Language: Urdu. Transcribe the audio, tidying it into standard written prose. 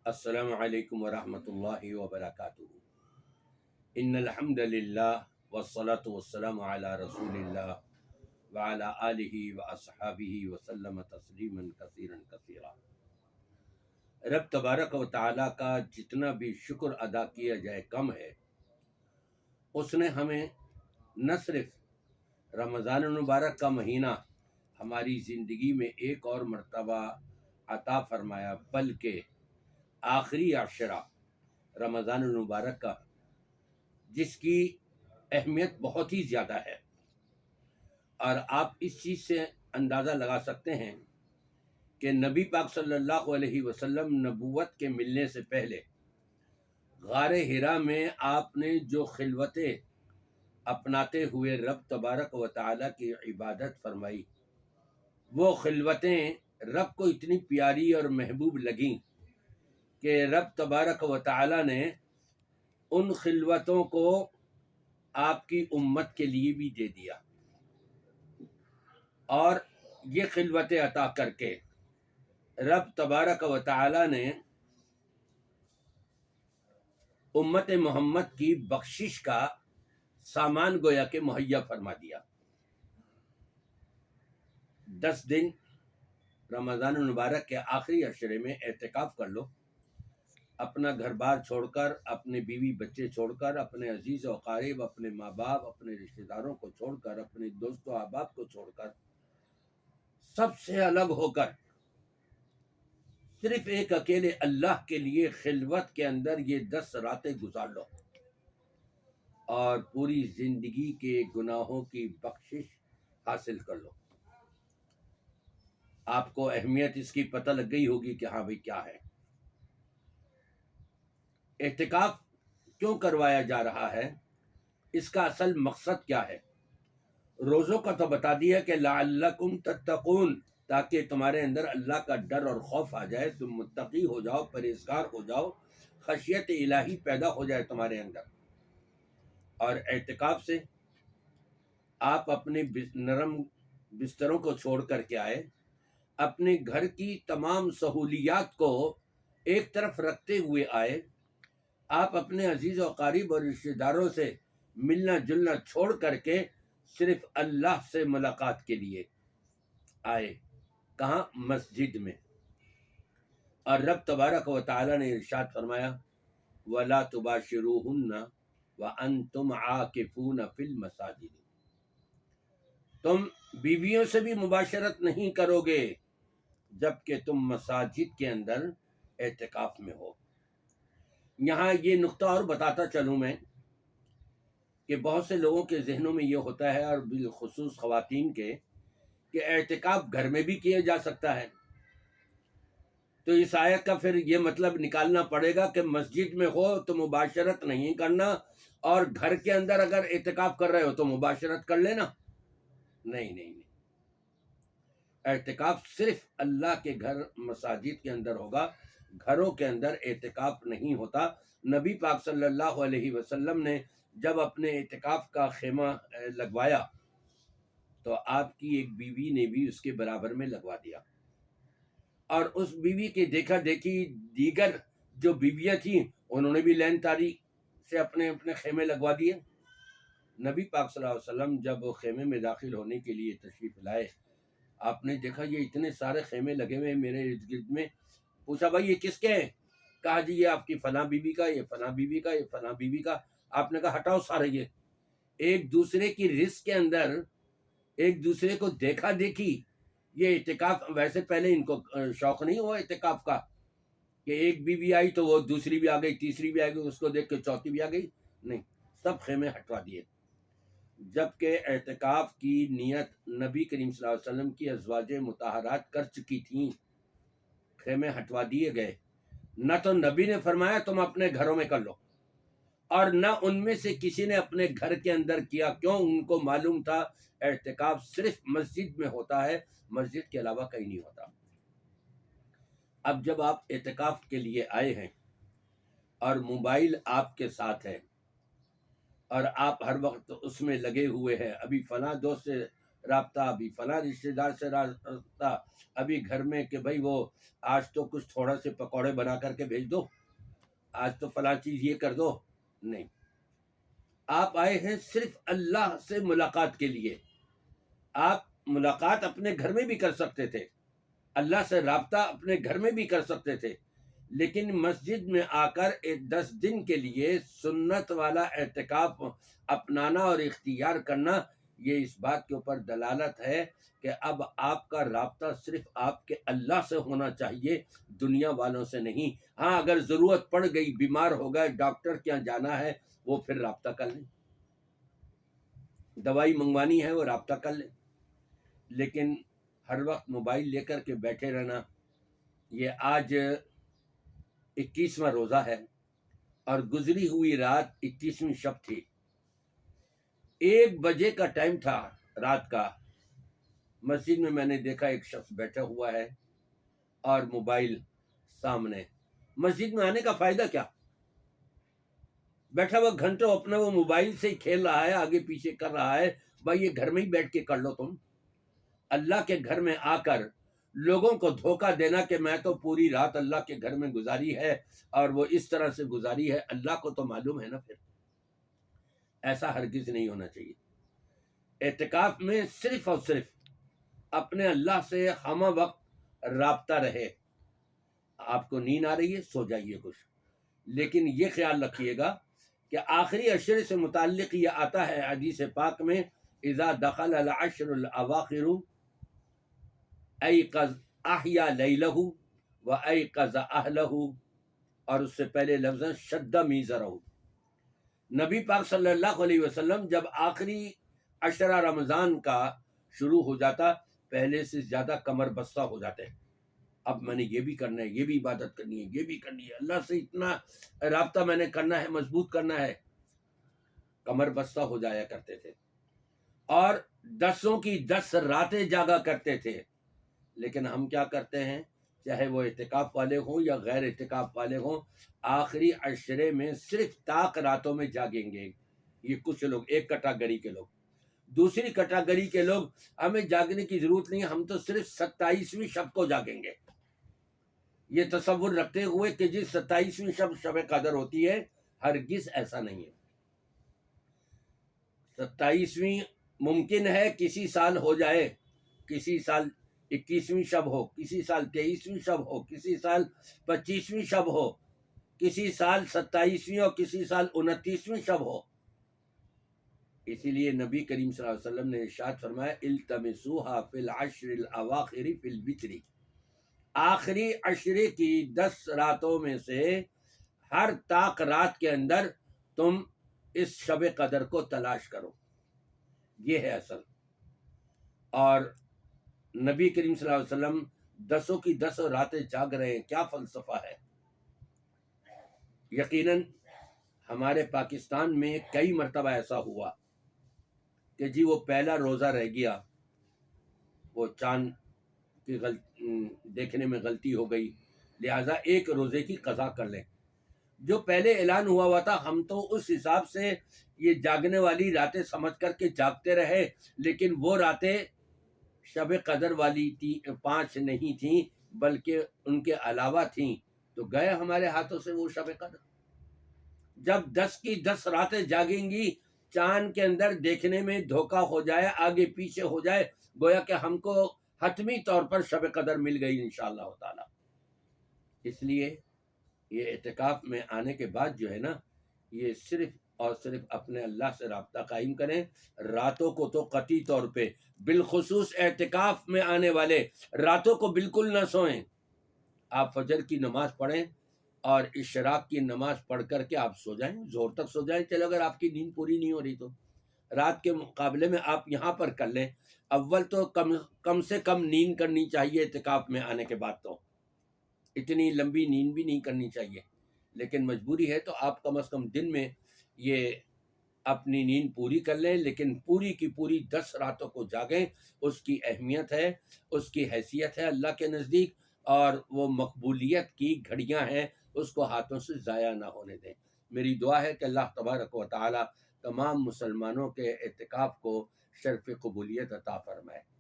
السلام علیکم ورحمۃ اللہ وبرکاتہ۔ ان الحمد للہ والصلاة والسلام علی رسول اللہ وعلی آلہ واصحابہ وسلم تسلیما کثیرا کثیرا۔ رب تبارک و تعالیٰ کا جتنا بھی شکر ادا کیا جائے کم ہے۔ اس نے ہمیں نہ صرف رمضان المبارک کا مہینہ ہماری زندگی میں ایک اور مرتبہ عطا فرمایا، بلکہ آخری عشرہ رمضان المبارک کا، جس کی اہمیت بہت ہی زیادہ ہے، اور آپ اس چیز سے اندازہ لگا سکتے ہیں کہ نبی پاک صلی اللہ علیہ وسلم نبوت کے ملنے سے پہلے غار حرا میں آپ نے جو خلوتیں اپناتے ہوئے رب تبارک و تعالیٰ کی عبادت فرمائی، وہ خلوتیں رب کو اتنی پیاری اور محبوب لگیں کہ رب تبارک و تعالیٰ نے ان خلوتوں کو آپ کی امت کے لیے بھی دے دیا، اور یہ خلوتیں عطا کر کے رب تبارک و تعالیٰ نے امت محمد کی بخشش کا سامان گویا کہ مہیا فرما دیا۔ 10 دن رمضان المبارک کے آخری عشرے میں اعتکاف کر لو، اپنا گھر بار چھوڑ کر، اپنے بیوی بچے چھوڑ کر، اپنے عزیز و اقارب، اپنے ماں باپ، اپنے رشتہ داروں کو چھوڑ کر، اپنے دوست و احباب کو چھوڑ کر، سب سے الگ ہو کر صرف ایک اکیلے اللہ کے لیے خلوت کے اندر یہ 10 راتیں گزار لو، اور پوری زندگی کے گناہوں کی بخشش حاصل کر لو۔ آپ کو اہمیت اس کی پتہ لگ گئی ہوگی کہ ہاں بھئی کیا ہے اعتکاف، کیوں کروایا جا رہا ہے، اس کا اصل مقصد کیا ہے۔ روزوں کا تو بتا دیا کہ لعلکم تتقون، تاکہ تمہارے اندر اللہ کا ڈر اور خوف آ جائے، تم متقی ہو جاؤ، پرہیزگار ہو جاؤ، خشیت الہی پیدا ہو جائے تمہارے اندر۔ اور اعتکاف سے آپ اپنے نرم بستروں کو چھوڑ کر کے آئے، اپنے گھر کی تمام سہولیات کو ایک طرف رکھتے ہوئے آئے، آپ اپنے عزیز و اقارب اور رشتہ داروں سے ملنا جلنا چھوڑ کر کے صرف اللہ سے ملاقات کے لیے آئے۔ کہاں؟ مسجد میں۔ اور رب تبارک و تعالیٰ نے ارشاد فرمایا وَلَا تُبَاشِرُوهُنَّ وَأَنْتُمْ عَاكِفُونَ فِي الْمَسَاجِدِ، تم بیویوں سے بھی مباشرت نہیں کرو گے جبکہ تم مساجد کے اندر اعتکاف میں ہو۔ یہاں یہ نقطہ اور بتاتا چلوں میں کہ بہت سے لوگوں کے ذہنوں میں یہ ہوتا ہے، اور بالخصوص خواتین کے، کہ اعتکاف گھر میں بھی کیا جا سکتا ہے، تو اس آیت کا پھر یہ مطلب نکالنا پڑے گا کہ مسجد میں ہو تو مباشرت نہیں کرنا، اور گھر کے اندر اگر اعتکاف کر رہے ہو تو مباشرت کر لینا۔ نہیں، اعتکاف صرف اللہ کے گھر مساجد کے اندر ہوگا، گھروں کے اندر اعتکاف نہیں ہوتا۔ نبی پاک صلی اللہ علیہ وسلم نے جب اپنے اعتکاف کا خیمہ لگوایا تو آپ کی ایک بیوی نے بھی اس کے برابر میں لگوا دیا، اور اس بیوی کی دیکھا دیکھی دیگر جو بیویاں تھیں انہوں نے بھی لین تاری سے اپنے خیمے لگوا دیے۔ نبی پاک صلی اللہ علیہ وسلم جب خیمے میں داخل ہونے کے لیے تشریف لائے، آپ نے دیکھا یہ اتنے سارے خیمے لگے ہوئے میرے ارد گرد میں، پوچھا بھائی یہ کس کے ہیں؟ کہا جی یہ آپ کی فلاں بیوی کا، یہ فلاں بیوی کا، یہ فلاں بیوی کا۔ آپ نے کہا ہٹاؤ سارے، یہ ایک دوسرے کی رزق کے اندر ایک دوسرے کو دیکھا دیکھی، یہ اعتکاف ویسے پہلے ان کو شوق نہیں ہوا اعتکاف کا کہ ایک بیوی آئی تو وہ دوسری بھی آ گئی، تیسری بھی آ گئی، اس کو دیکھ کے چوتھی بھی آ گئی، نہیں، سب خیمے ہٹوا دیے۔ جبکہ اعتکاف کی نیت نبی کریم صلی اللہ علیہ وسلم کی ازواج مطہرات کر چکی تھیں، خیمے ہٹوا دیے گئے۔ نہ تو نبی نے فرمایا تم اپنے گھروں میں کر لو، اور نہ ان میں سے کسی نے اپنے گھر کے اندر کیا، کیوں؟ ان کو معلوم تھا اعتکاف صرف مسجد میں ہوتا ہے، مسجد کے علاوہ کہیں نہیں ہوتا۔ اب جب آپ اعتکاف کے لیے آئے ہیں اور موبائل آپ کے ساتھ ہے اور آپ ہر وقت اس میں لگے ہوئے ہیں، ابھی فلاں دوست سے رابطہ، ابھی فلاں رشتے دار سے رابطہ، ابھی گھر میں کہ بھائی وہ آج تو کچھ تھوڑا سے پکوڑے بنا کر کے بھیج دو، آج تو فلاں چیز یہ کر دو. نہیں، آپ آئے ہیں صرف اللہ سے ملاقات کے لیے. آپ ملاقات اپنے گھر میں بھی کر سکتے تھے، اللہ سے رابطہ اپنے گھر میں بھی کر سکتے تھے، لیکن مسجد میں آ کر 10 دن کے لیے سنت والا اعتکاف اپنانا اور اختیار کرنا، یہ اس بات کے اوپر دلالت ہے کہ اب آپ کا رابطہ صرف آپ کے اللہ سے ہونا چاہیے، دنیا والوں سے نہیں. ہاں، اگر ضرورت پڑ گئی، بیمار ہو گئے، ڈاکٹر کے یہاں جانا ہے، وہ پھر رابطہ کر لیں، دوائی منگوانی ہے وہ رابطہ کر لیں. لیکن ہر وقت موبائل لے کر کے بیٹھے رہنا، یہ آج 21واں روزہ ہے اور گزری ہوئی رات 21ویں شب تھی. 1 بجے کا ٹائم تھا رات کا. مسجد میں نے دیکھا ایک شخص بیٹھا ہوا ہے اور موبائل سامنے. مسجد میں آنے کا فائدہ کیا؟ بیٹھا ہوا گھنٹوں اپنا وہ موبائل سے ہی کھیل رہا ہے، آگے پیچھے کر رہا ہے. بھائی یہ گھر میں ہی بیٹھ کے کر لو. تم اللہ کے گھر میں آ کر لوگوں کو دھوکہ دینا کہ میں تو پوری رات اللہ کے گھر میں گزاری ہے اور وہ اس طرح سے گزاری ہے، اللہ کو تو معلوم ہے نا. پھر ایسا ہرگز نہیں ہونا چاہیے. اعتکاف میں صرف اور صرف اپنے اللہ سے ہم وقت رابطہ رہے. آپ کو نیند آ رہی ہے، سو جائیے کچھ، لیکن یہ خیال رکھیے گا کہ آخری عشرے سے متعلق یہ آتا ہے حدیث پاک میں، اذا دخل العشر الاواخر ایقظ احیا لیلہ و ایقظ اہلہ، اور اس سے پہلے لفظ شد میزرہ. نبی پاک صلی اللہ علیہ وسلم جب آخری عشرہ رمضان کا شروع ہو جاتا، پہلے سے زیادہ کمر بستہ ہو جاتے. اب میں نے یہ بھی کرنا ہے، یہ بھی عبادت کرنی ہے، یہ بھی کرنی ہے، اللہ سے اتنا رابطہ میں نے کرنا ہے، مضبوط کرنا ہے. کمر بستہ ہو جایا کرتے تھے اور 10 کی 10 راتیں جاگا کرتے تھے. لیکن ہم کیا کرتے ہیں، چاہے وہ اعتکاف والے ہوں یا غیر اعتکاف والے ہوں، آخری عشرے میں صرف طاق راتوں میں جاگیں گے. یہ کچھ لوگ، ایک کیٹیگری کے لوگ. دوسری کیٹیگری کے لوگ، ہمیں جاگنے کی ضرورت نہیں، ہم تو صرف 27ویں شب کو جاگیں گے. یہ تصور رکھتے ہوئے کہ جس 27ویں شب قدر ہوتی ہے، ہرگز ایسا نہیں ہے. 27ویں ممکن ہے کسی سال ہو جائے، کسی سال 21ویں شب ہو، کسی سال 23ویں شب ہو، کسی سال 25ویں شب ہو، کسی سال 27ویں اور کسی سال 29ویں شب ہو. اسی لیے نبی کریم صلی اللہ علیہ وسلم نے ارشاد فرمایا، التمسوها فی العشر الاواخر فی الوتر. آخری عشرے کی 10 راتوں میں سے ہر طاق رات کے اندر تم اس شب قدر کو تلاش کرو. یہ ہے اصل. اور نبی کریم صلی اللہ علیہ وسلم 10 کی 10 راتیں جاگ رہے ہیں. کیا فلسفہ ہے. یقیناً ہمارے پاکستان میں کئی مرتبہ ایسا ہوا کہ جی وہ پہلا روزہ رہ گیا، وہ چاند کی دیکھنے میں غلطی ہو گئی، لہٰذا ایک روزے کی قضا کر لیں. جو پہلے اعلان ہوا تھا ہم تو اس حساب سے یہ جاگنے والی راتیں سمجھ کر کے جاگتے رہے، لیکن وہ راتیں شب قدر والی 5 نہیں تھیں بلکہ ان کے علاوہ تھیں، تو گئے ہمارے ہاتھوں سے وہ شب قدر. جب 10 کی 10 راتیں جاگیں گی، چاند کے اندر دیکھنے میں دھوکہ ہو جائے، آگے پیچھے ہو جائے، گویا کہ ہم کو حتمی طور پر شب قدر مل گئی انشاءاللہ تعالی. اس لیے یہ اعتکاف میں آنے کے بعد جو ہے نا، یہ صرف اور صرف اپنے اللہ سے رابطہ قائم کریں. راتوں کو تو قطعی طور پہ، بالخصوص اعتکاف میں آنے والے راتوں کو بالکل نہ سوئیں. آپ فجر کی نماز پڑھیں اور اشراق کی نماز پڑھ کر کے آپ سو جائیں، زور تک سو جائیں. چلو اگر آپ کی نیند پوری نہیں ہو رہی تو رات کے مقابلے میں آپ یہاں پر کر لیں. اول تو کم سے کم نیند کرنی چاہیے اعتکاف میں آنے کے بعد، تو اتنی لمبی نیند بھی نہیں کرنی چاہیے، لیکن مجبوری ہے تو آپ کم از کم دن میں یہ اپنی نیند پوری کر لیں. لیکن پوری کی پوری 10 راتوں کو جاگیں. اس کی اہمیت ہے، اس کی حیثیت ہے اللہ کے نزدیک، اور وہ مقبولیت کی گھڑیاں ہیں، اس کو ہاتھوں سے ضائع نہ ہونے دیں. میری دعا ہے کہ اللہ تبارک و تعالی تمام مسلمانوں کے اعتکاف کو شرف قبولیت عطا فرمائے۔